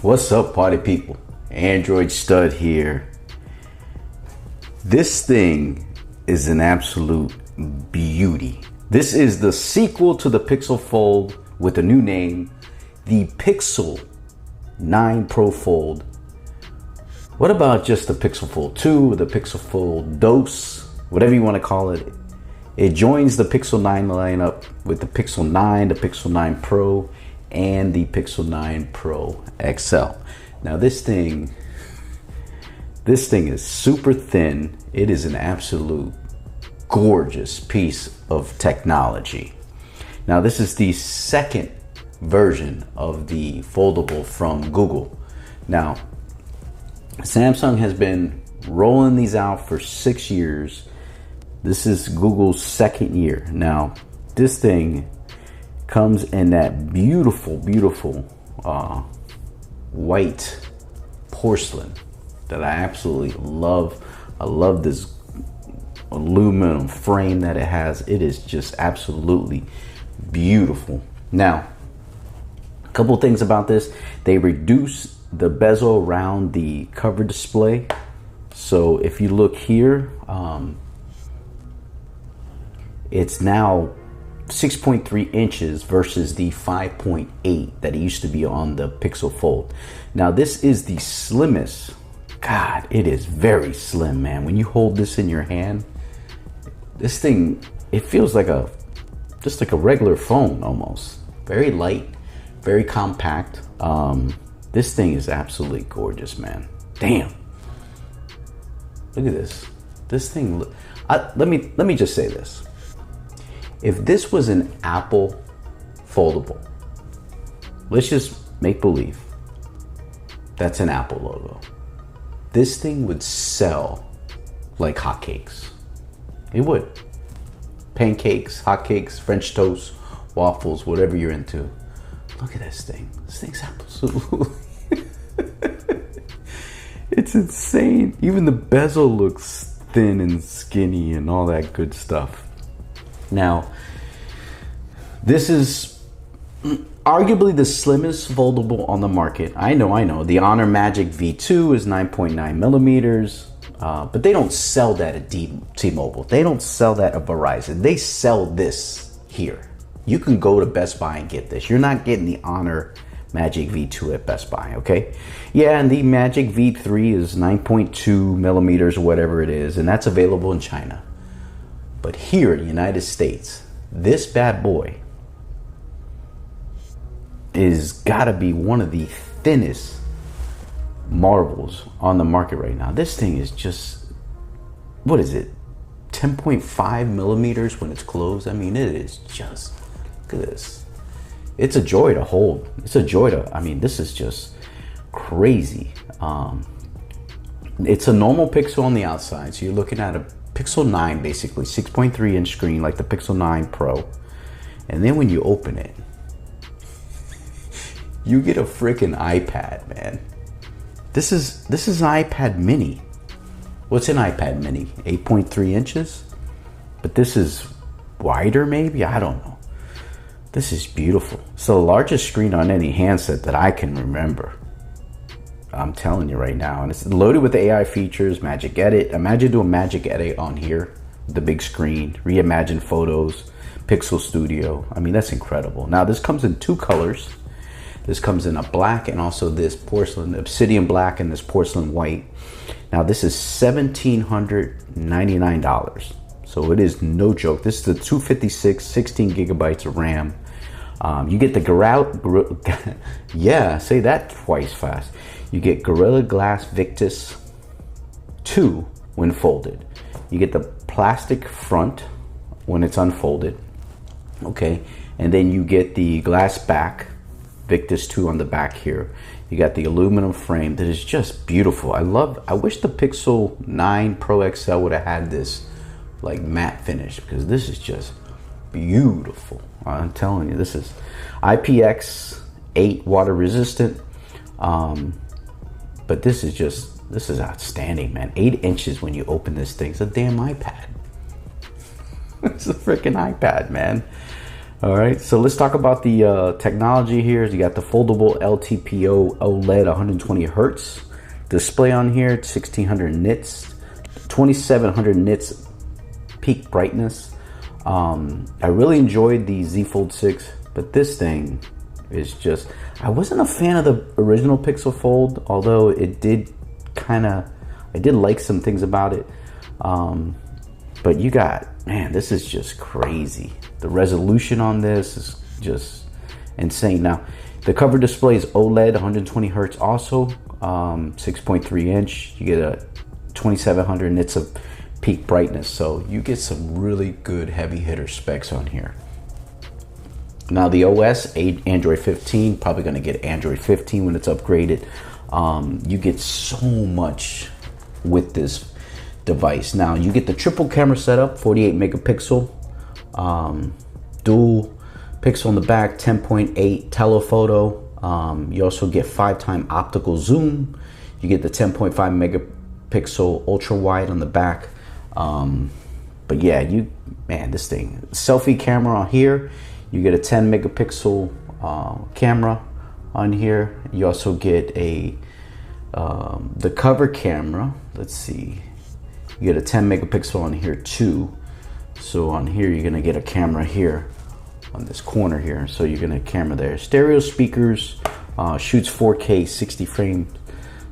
What's up, party people? Android Stud here. This thing is an absolute beauty. This is the sequel to the Pixel Fold with a new name, the Pixel 9 Pro Fold. What about just the Pixel Fold 2 or the Pixel Fold Dos, whatever you want to call it? It joins the Pixel 9 lineup with the Pixel 9, the Pixel 9 Pro, and the Pixel 9 Pro XL. Now this thing is super thin. It is an absolute gorgeous piece of technology. Now this is the second version of the foldable from Google. Now Samsung has been rolling these out for 6 years. This is Google's second year. Now this thing comes in that beautiful white porcelain that I absolutely love. I love this aluminum frame that it has. It is just absolutely beautiful. Now, a couple things about this. They reduce the bezel around the cover display. So if you look here, it's now 6.3 inches versus the 5.8 that it used to be on the Pixel Fold. Now this is the slimmest. God, it is very slim, man. When you hold this in your hand, this thing, it feels like just like a regular phone almost. Very light, very compact. This thing is absolutely gorgeous, man. Damn. Look at this. This thing, let me just say this. If this was an Apple foldable, let's just make believe that's an Apple logo, this thing would sell like hotcakes. It would. Pancakes, hotcakes, French toast, waffles, whatever you're into. Look at this thing. This thing's absolutely it's insane. Even the bezel looks thin and skinny and all that good stuff. Now, this is arguably the slimmest foldable on the market. I know. The Honor Magic V2 is 9.9 millimeters, but they don't sell that at T-Mobile. They don't sell that at Verizon. They sell this here. You can go to Best Buy and get this. You're not getting the Honor Magic V2 at Best Buy, okay? Yeah, and the Magic V3 is 9.2 millimeters or whatever it is, and that's available in China. But here in the United States, this bad boy is gotta be one of the thinnest marbles on the market right now. This thing is just, what is it? 10.5 millimeters when it's closed. I mean, it is just, look at this. It's a joy to hold. It's a joy to, I mean, this is just crazy. It's a normal Pixel on the outside. So you're looking at a Pixel 9, basically 6.3 inch screen like the Pixel 9 Pro. And then when you open it, you get a freaking iPad, man. This is an iPad mini. What's an iPad mini? 8.3 inches? But this is wider maybe? I don't know. This is beautiful. It's the largest screen on any handset that I can remember. I'm telling you right now. And it's loaded with AI features, Magic Edit. Imagine doing Magic Edit on here, the big screen, reimagine photos, Pixel Studio. I mean, that's incredible. Now, this comes in two colors. This comes in a black and also this porcelain, obsidian black and this porcelain white. Now, this is $1,799. So it is no joke. This is the 256, 16 gigabytes of RAM. You get the yeah, say that twice fast. You get Gorilla Glass Victus 2 when folded. You get the plastic front when it's unfolded. Okay, and then you get the glass back, Victus 2 on the back here. You got the aluminum frame that is just beautiful. I wish the Pixel 9 Pro XL would have had this like matte finish, because this is just beautiful. I'm telling you, this is IPX8 water resistant. But this is outstanding, man. 8 inches when you open this thing. It's a damn iPad. It's a freaking iPad, man. All right, so let's talk about the technology here. You got the foldable LTPO OLED 120 hertz display on here, 1600 nits, 2700 nits peak brightness. I really enjoyed the Z Fold 6, but this thing is just, I wasn't a fan of the original Pixel Fold, although it did I did like some things about it. But you got, man, this is just crazy. The resolution on this is just insane. Now, the cover display is OLED, 120 hertz also, 6.3 inch. You get a 2700 nits of peak brightness. So you get some really good heavy hitter specs on here. Now the OS, Android 15, probably gonna get Android 15 when it's upgraded. You get so much with this device. Now you get the triple camera setup, 48 megapixel, dual pixel on the back, 10.8 telephoto. You also get 5x optical zoom. You get the 10.5 megapixel ultra wide on the back. But yeah, this thing, selfie camera on here. You get a 10 megapixel camera on here. You also get a the cover camera. Let's see. You get a 10 megapixel on here too. So on here, you're gonna get a camera here on this corner here. So you're gonna camera there. Stereo speakers, shoots 4K 60 frames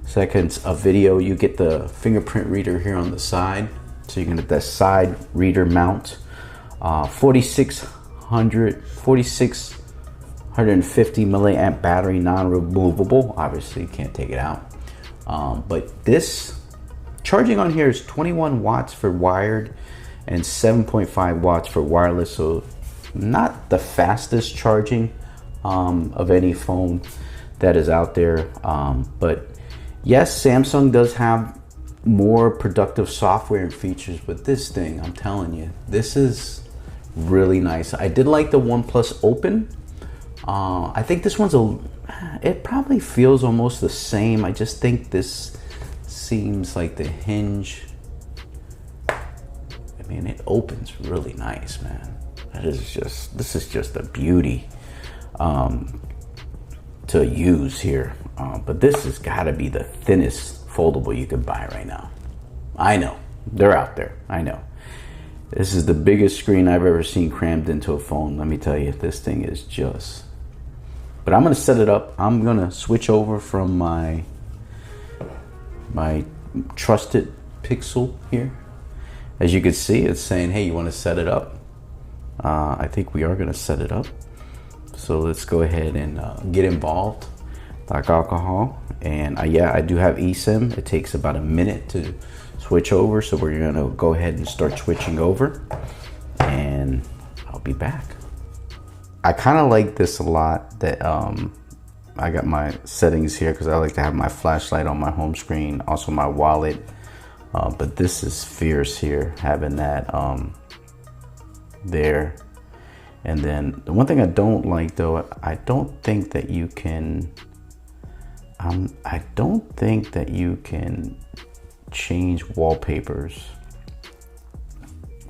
seconds of video. You get the fingerprint reader here on the side. So you can get that side reader mount. 4650 milliamp battery, non-removable. Obviously, you can't take it out. But this charging on here is 21 watts for wired and 7.5 watts for wireless. So not the fastest charging of any phone that is out there. But yes, Samsung does have more productive software and features, but this thing, I'm telling you, this is really nice. I did like the OnePlus Open. I think this one's it probably feels almost the same. I just think this seems like the hinge, I mean, it opens really nice, man. This is just a beauty to use here. But this has got to be the thinnest foldable you can buy right now. I know, they're out there, I know. This is the biggest screen I've ever seen crammed into a phone. Let me tell you, this thing is just... But I'm gonna set it up. I'm gonna switch over from my trusted Pixel here. As you can see, it's saying, hey, you wanna set it up? I think we are gonna set it up. So let's go ahead and get involved like alcohol. And yeah, I do have eSIM. It takes about a minute to switch over, so we're gonna go ahead and start switching over, and I'll be back. I kind of like this a lot, that I got my settings here because I like to have my flashlight on my home screen, also my wallet, but this is fierce here, having that there. And then the one thing I don't like though, I don't think that you can change wallpapers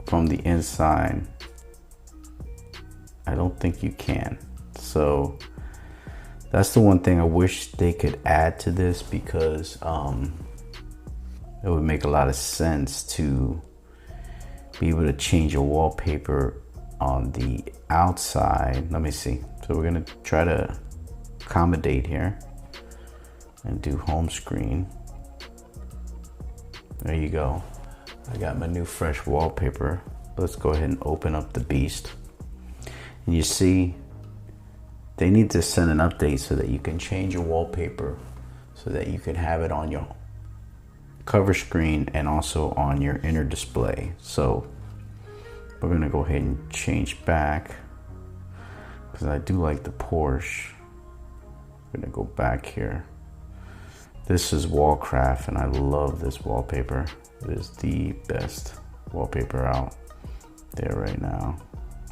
from the inside. I don't think you can. So that's the one thing I wish they could add to this, because it would make a lot of sense to be able to change a wallpaper on the outside. Let me see. So we're gonna try to accommodate here and do home screen. There you go. I got my new fresh wallpaper. Let's go ahead and open up the beast. And you see, they need to send an update so that you can change your wallpaper, so that you can have it on your cover screen and also on your inner display. So we're gonna go ahead and change back, because I do like the Porsche. I'm gonna go back here. This is Wallcraft, and I love this wallpaper. It is the best wallpaper out there right now.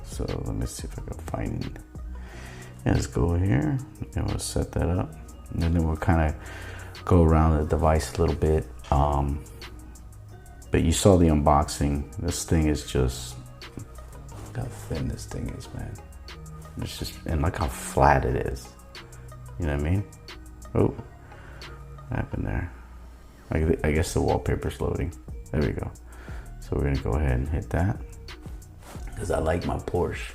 So let me see if I can find. Yeah, let's go here and we'll set that up, and then we'll kind of go around the device a little bit. But you saw the unboxing. This thing is just, look how thin this thing is, man. It's just, and look how flat it is. You know what I mean? Oh, what happened there? I guess the wallpaper's loading. There we go. So we're gonna go ahead and hit that, because I like my Porsche.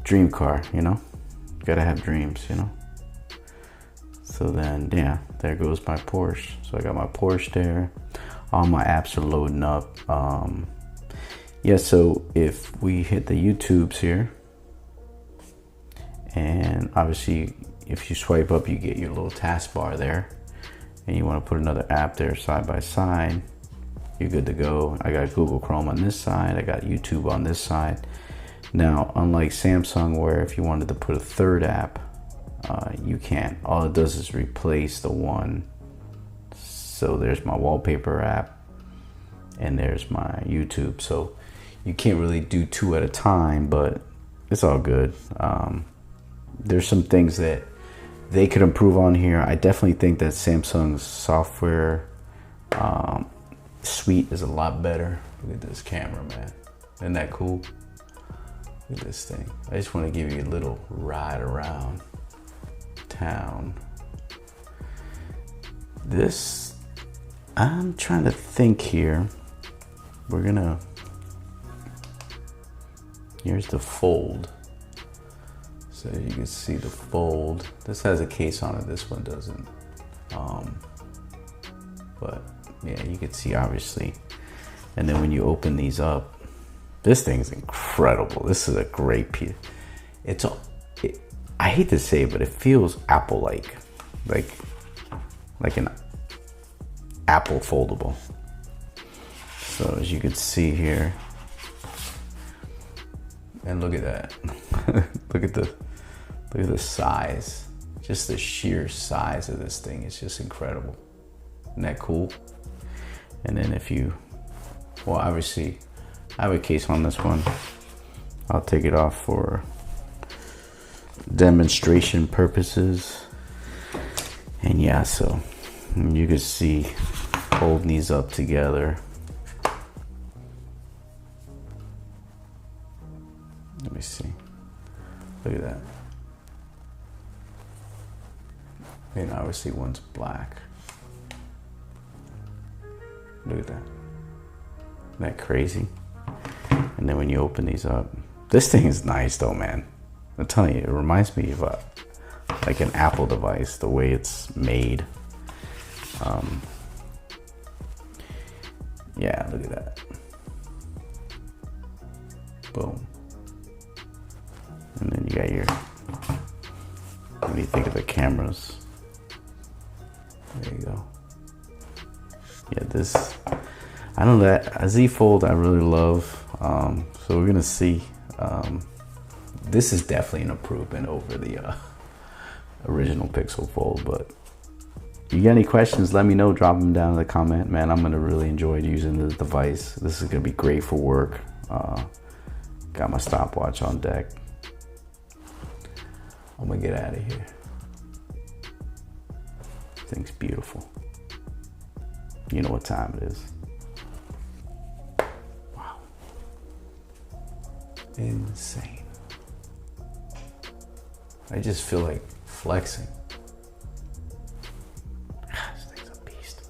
Dream car, you know? Gotta have dreams, you know? So then, yeah, there goes my Porsche. So I got my Porsche there. All my apps are loading up. Yeah, so if we hit the YouTubes here, and obviously if you swipe up, you get your little taskbar there, and you want to put another app there side by side, you're good to go. I got Google Chrome on this side, I got YouTube on this side. Now, unlike Samsung, where if you wanted to put a third app, you can't. All it does is replace the one. So there's my wallpaper app, and there's my YouTube. So you can't really do two at a time, but it's all good. There's some things that they could improve on here. I definitely think that Samsung's software suite is a lot better. Look at this camera, man. Isn't that cool? Look at this thing. I just want to give you a little ride around town. This, I'm trying to think here. We're gonna, here's the Fold. So you can see the Fold. This has a case on it, this one doesn't. But yeah, you can see obviously. And then when you open these up, this thing's incredible. This is a great piece. I hate to say it, but it feels Apple-like. Like an Apple foldable. So as you can see here, and look at that. look at the size. Just the sheer size of this thing is just incredible. Isn't that cool? And then if you, well, obviously I have a case on this one. I'll take it off for demonstration purposes. And yeah, so you can see holding these up together. Let me see. Look at that. And obviously one's black. Look at that. Isn't that crazy? And then when you open these up, this thing is nice though, man. I'm telling you, it reminds me of like an Apple device, the way it's made. Yeah, look at that. Boom. And then you got your, what do you think of the cameras? There you go. Yeah, this, I know that a Z Fold I really love. So we're gonna see. This is definitely an improvement over the original Pixel Fold. But if you got any questions, let me know. Drop them down in the comment, man. I'm gonna really enjoy using the device. This is gonna be great for work. Got my stopwatch on deck. I'm gonna get out of here. Thing's beautiful. You know what time it is. Wow. Insane. I just feel like flexing. This thing's a beast.